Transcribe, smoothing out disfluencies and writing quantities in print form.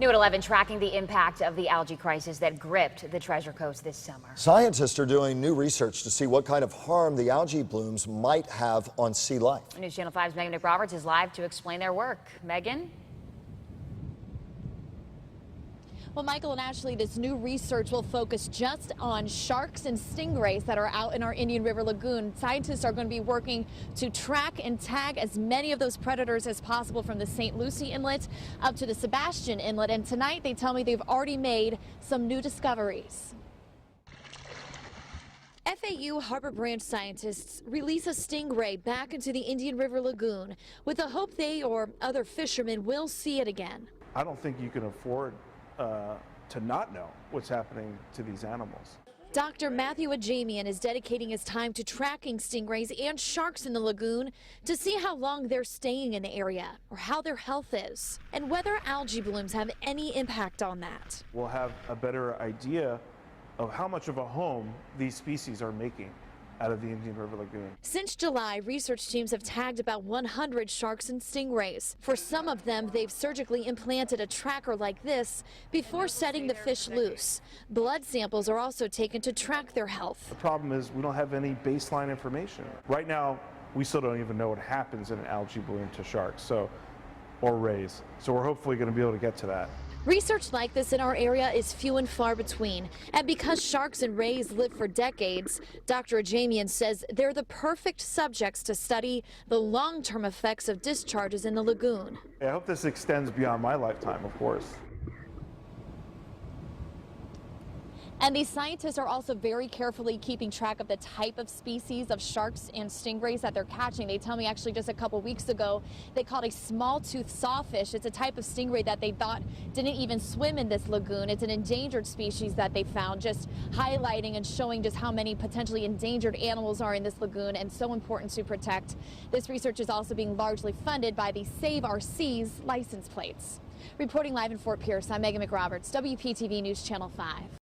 New at 11, tracking the impact of the algae crisis that gripped the Treasure Coast this summer. Scientists are doing new research to see what kind of harm the algae blooms might have on sea life. News Channel 5's Megan McRoberts is live to explain their work. Megan? Well, Michael and Ashley, this new research will focus just on sharks and stingrays that are out in our Indian River Lagoon. Scientists are going to be working to track and tag as many of those predators as possible from the St. Lucie Inlet up to the Sebastian Inlet. And tonight they tell me they've already made some new discoveries. FAU Harbor Branch scientists release a stingray back into the Indian River Lagoon with the hope they or other fishermen will see it again. I don't think you can afford to not know what's happening to these animals. Dr. Matthew Ajamian is dedicating his time to tracking stingrays and sharks in the lagoon to see how long they're staying in the area or how their health is and whether algae blooms have any impact on that. We'll have a better idea of how much of a home these species are making out of the Indian River Lagoon. Since July, research teams have tagged about 100 sharks and stingrays. For some of them, they've surgically implanted a tracker like this before setting the fish loose. Blood samples are also taken to track their health. The problem is we don't have any baseline information. Right now, we still don't even know what happens in an algae bloom to sharks or rays. So we're hopefully going to be able to get to that. Research like this in our area is few and far between, and because sharks and rays live for decades, Dr. Ajamian says they're the perfect subjects to study the long-term effects of discharges in the lagoon. I hope this extends beyond my lifetime, of course. And these scientists are also very carefully keeping track of the type of species of sharks and stingrays that they're catching. They tell me actually just a couple weeks ago they caught a small-toothed sawfish. It's a type of stingray that they thought didn't even swim in this lagoon. It's an endangered species that they found, just highlighting and showing just how many potentially endangered animals are in this lagoon and so important to protect. This research is also being largely funded by the Save Our Seas license plates. Reporting live in Fort Pierce, I'm Megan McRoberts, WPTV News Channel 5.